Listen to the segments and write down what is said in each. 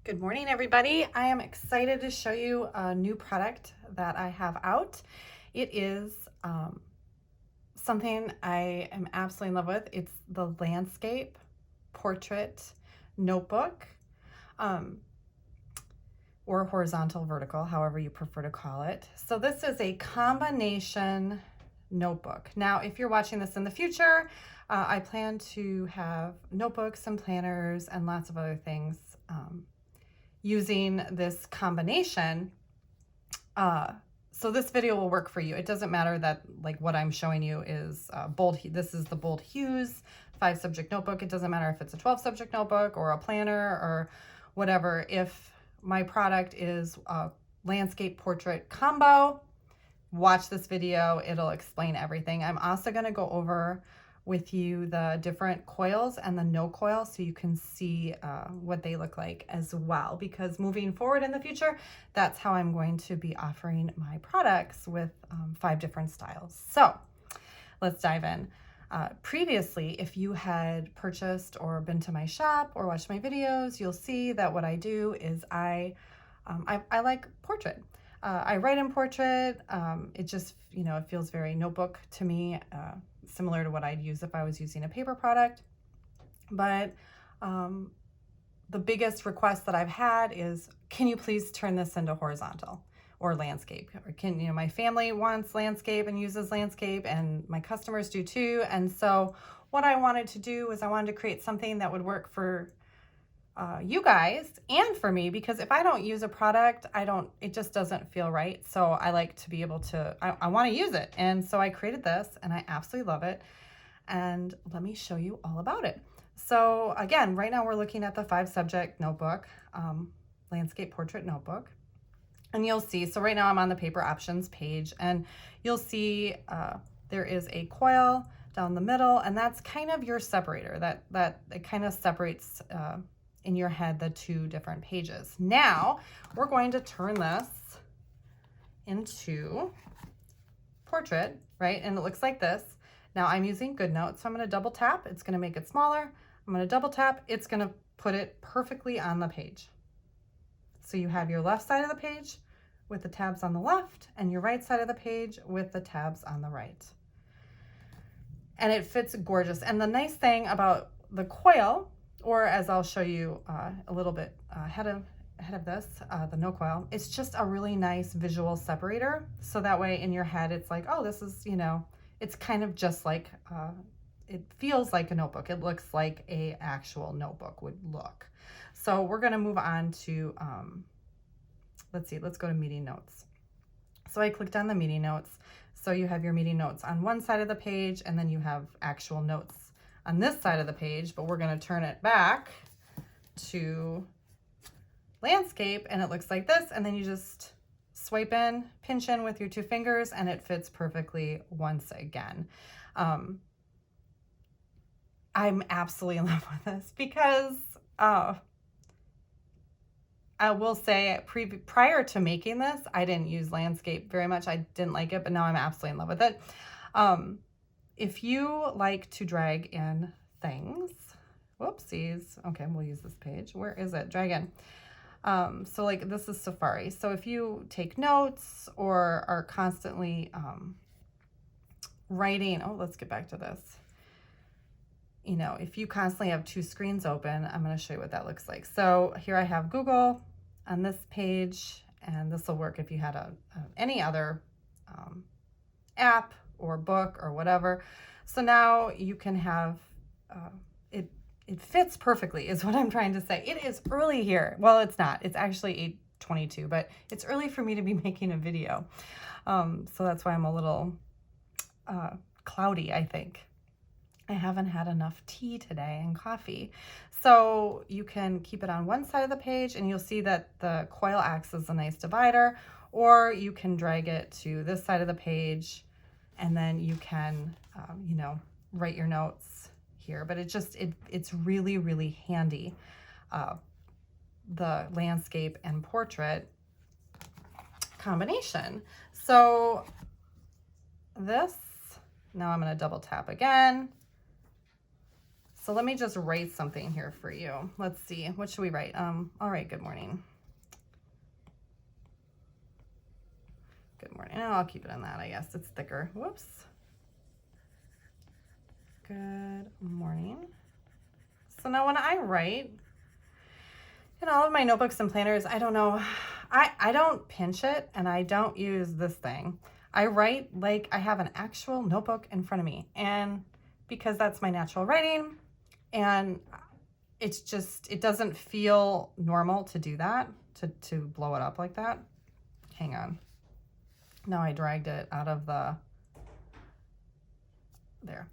Good morning, everybody. I am excited to show you a new product that I have out. It is something I am absolutely in love with. It's the Landscape Portrait Notebook, or horizontal vertical, however you prefer to call it. So this is a combination notebook. Now, if you're watching this in the future, I plan to have notebooks and planners and lots of other things using this combination. So this video will work for you. It doesn't matter that like what I'm showing you is this is the Bold Hues 5-subject notebook. It doesn't matter if it's a 12-subject notebook or a planner or whatever. If my product is a landscape portrait combo, watch this video. It'll explain everything. I'm also going to go over with you the different coils and the no coil so you can see what they look like as well, because moving forward in the future, that's how I'm going to be offering my products with 5 different styles. So let's dive in. Previously, if you had purchased or been to my shop or watched my videos, you'll see that what I do is I like portrait. I write in portrait. It just, it feels very notebook to me, similar to what I'd use if I was using a paper product. But the biggest request that I've had is, can you please turn this into horizontal or landscape? Or can, my family wants landscape and uses landscape, and my customers do too. And so what I wanted to do was I wanted to create something that would work for you guys and for me, because if I don't use a product, it just doesn't feel right. So I like to be able to, I want to use it. And so I created this and I absolutely love it. And let me show you all about it. So again, right now we're looking at the 5-subject notebook, landscape portrait notebook. And you'll see, so right now I'm on the paper options page, and you'll see there is a coil down the middle, and that's kind of your separator. That it kind of separates in your head the 2 different pages. Now we're going to turn this into portrait, right? And it looks like this. Now I'm using GoodNotes, so I'm going to double tap. It's going to make it smaller. I'm going to double tap. It's going to put it perfectly on the page. So you have your left side of the page with the tabs on the left, and your right side of the page with the tabs on the right. And it fits gorgeous. And the nice thing about the coil, or as I'll show you a little bit ahead of this, the no coil, it's just a really nice visual separator. So that way in your head, it's like, oh, this is, it's kind of just like, it feels like a notebook. It looks like a actual notebook would look. So we're going to move on to, let's go to meeting notes. So I clicked on the meeting notes. So you have your meeting notes on one side of the page, and then you have actual notes on this side of the page, but we're going to turn it back to landscape, and it looks like this. And then you just swipe in, pinch in with your 2 fingers, and it fits perfectly once again. I'm absolutely in love with this because I will say prior to making this, I didn't use landscape very much. I didn't like it, but now I'm absolutely in love with it. If you like to drag in things, whoopsies. Okay, we'll use this page. Where is it? Drag in. So like this is Safari. So if you take notes or are constantly writing, let's get back to this. If you constantly have 2 screens open, I'm going to show you what that looks like. So here I have Google on this page, and this will work if you had any other app or book or whatever. So now you can have, it fits perfectly is what I'm trying to say. It is early here. Well, it's not. It's actually 8:22, but it's early for me to be making a video. So that's why I'm a little cloudy, I think. I haven't had enough tea today and coffee. So you can keep it on one side of the page, and you'll see that the coil acts as a nice divider, or you can drag it to this side of the page, and then you can, write your notes here. But it's really, really handy, the landscape and portrait combination. So now I'm going to double tap again. So let me just write something here for you. Let's see, what should we write? All right, good morning. Good morning. Oh, I'll keep it on that, I guess. It's thicker. Whoops. Good morning. So now when I write in all of my notebooks and planners, I don't know, I don't pinch it and I don't use this thing. I write like I have an actual notebook in front of me, and because that's my natural writing, and it's just, it doesn't feel normal to do that, to blow it up like that. Hang on. Now I dragged it out of the, there.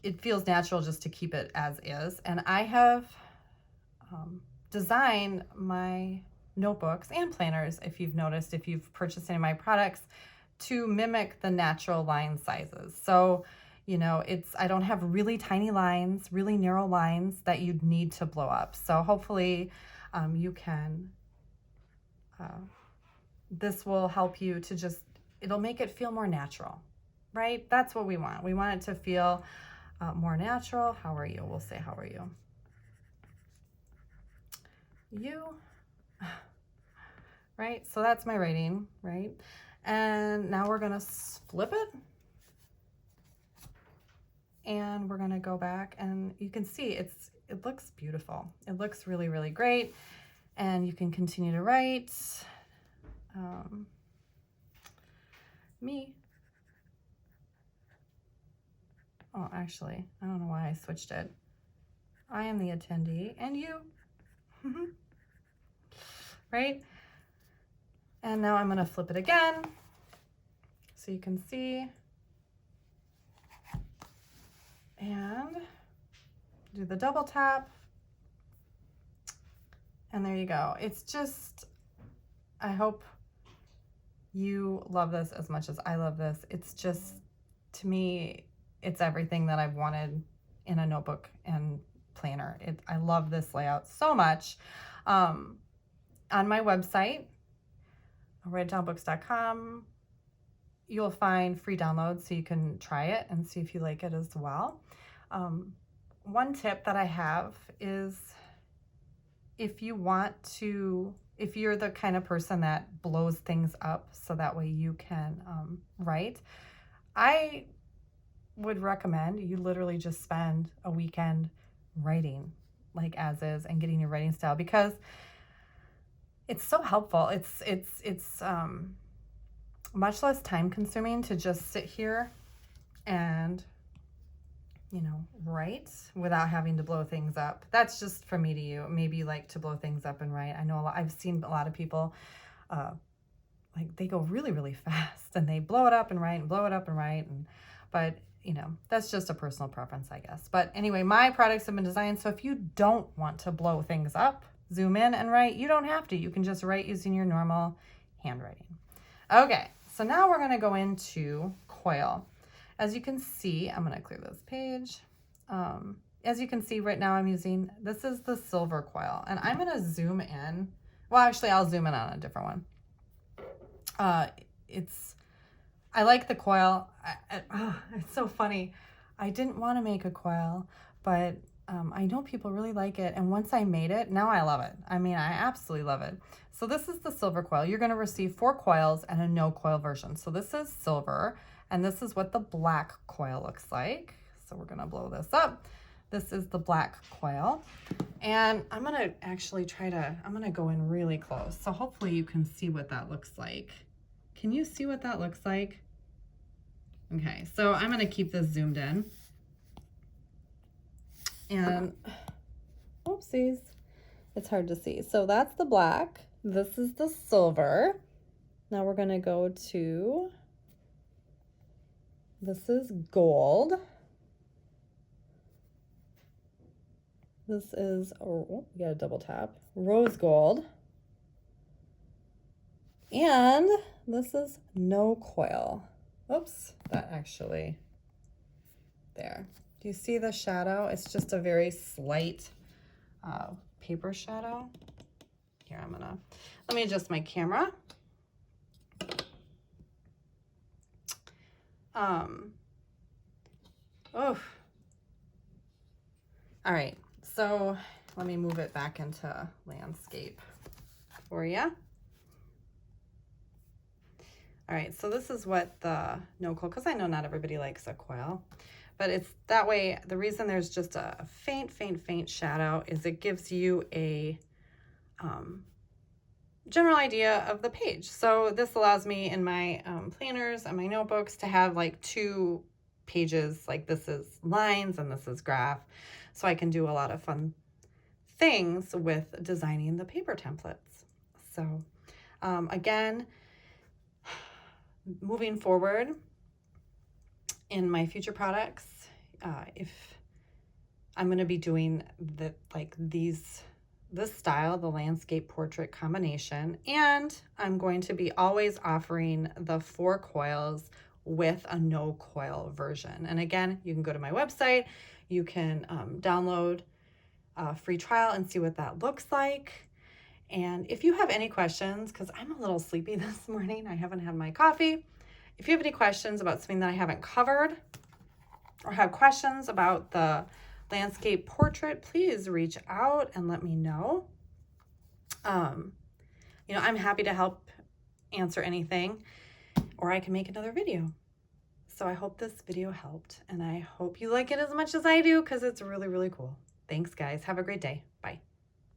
It feels natural just to keep it as is. And I have designed my notebooks and planners, if you've noticed, if you've purchased any of my products, to mimic the natural line sizes. So, you know, I don't have really tiny lines, really narrow lines that you'd need to blow up. So hopefully you can, this will help you to just, it'll make it feel more natural, right? That's what we want. We want it to feel more natural. How are you? We'll say, how are you? You, right? So that's my writing, right? And now we're gonna flip it. And we're gonna go back, and you can see it looks beautiful. It looks really, really great. And you can continue to write. Me. Oh, actually, I don't know why I switched it. I am the attendee, and you. Right? And now I'm gonna flip it again so you can see. And do the double tap. And there you go. It's just, I hope you love this as much as I love this. It's just, to me, it's everything that I've wanted in a notebook and planner. I love this layout so much. On my website, writedownbooks.com, you'll find free downloads so you can try it and see if you like it as well. One tip that I have is, if you're the kind of person that blows things up so that way you can write, I would recommend you literally just spend a weekend writing like as is and getting your writing style, because it's so helpful. It's much less time consuming to just sit here and, you know, write without having to blow things up. That's just from me to you. Maybe you like to blow things up and write. I know I've seen a lot of people, like they go really, really fast and they blow it up and write and blow it up and write. But you know, that's just a personal preference, I guess. But anyway, my products have been designed so if you don't want to blow things up, zoom in and write, you don't have to. You can just write using your normal handwriting. Okay, so now we're gonna go into Coil. As you can see, I'm gonna clear this page. As you can see right now, I'm using, this is the silver coil, and I'm gonna zoom in. Well, actually, I'll zoom in on a different one. I like the coil. It's so funny. I didn't want to make a coil, but I know people really like it. And once I made it, now I love it. I mean, I absolutely love it. So this is the silver coil. You're going to receive 4 coils and a no coil version. So this is silver, and this is what the black coil looks like. So we're going to blow this up. This is the black coil. And I'm going to actually I'm going to go in really close. So hopefully you can see what that looks like. Can you see what that looks like? Okay, so I'm going to keep this zoomed in. And oopsies, it's hard to see. So that's the black. This is the silver. Now we're going to go to, this is gold. This is, oh, we got a double tap, rose gold. And this is no coil. Oops, that actually, there. Do you see the shadow? It's just a very slight paper shadow. Here, let me adjust my camera. Oh, All right, so let me move it back into landscape for you. All right, so this is what the no coil, because I know not everybody likes a coil, but it's that way. The reason there's just a faint shadow is it gives you a general idea of the page. So this allows me in my planners and my notebooks to have like 2 pages, like this is lines and this is graph. So I can do a lot of fun things with designing the paper templates. So again, moving forward in my future products, if I'm going to be doing this style, the landscape portrait combination, and I'm going to be always offering the 4 coils with a no coil version. And again, you can go to my website, you can download a free trial and see what that looks like. And if you have any questions, because I'm a little sleepy this morning, I haven't had my coffee. If you have any questions about something that I haven't covered or have questions about the landscape portrait, please reach out and let me know. You know, I'm happy to help answer anything, or I can make another video. So I hope this video helped, and I hope you like it as much as I do, because it's really, really cool. Thanks, guys. Have a great day.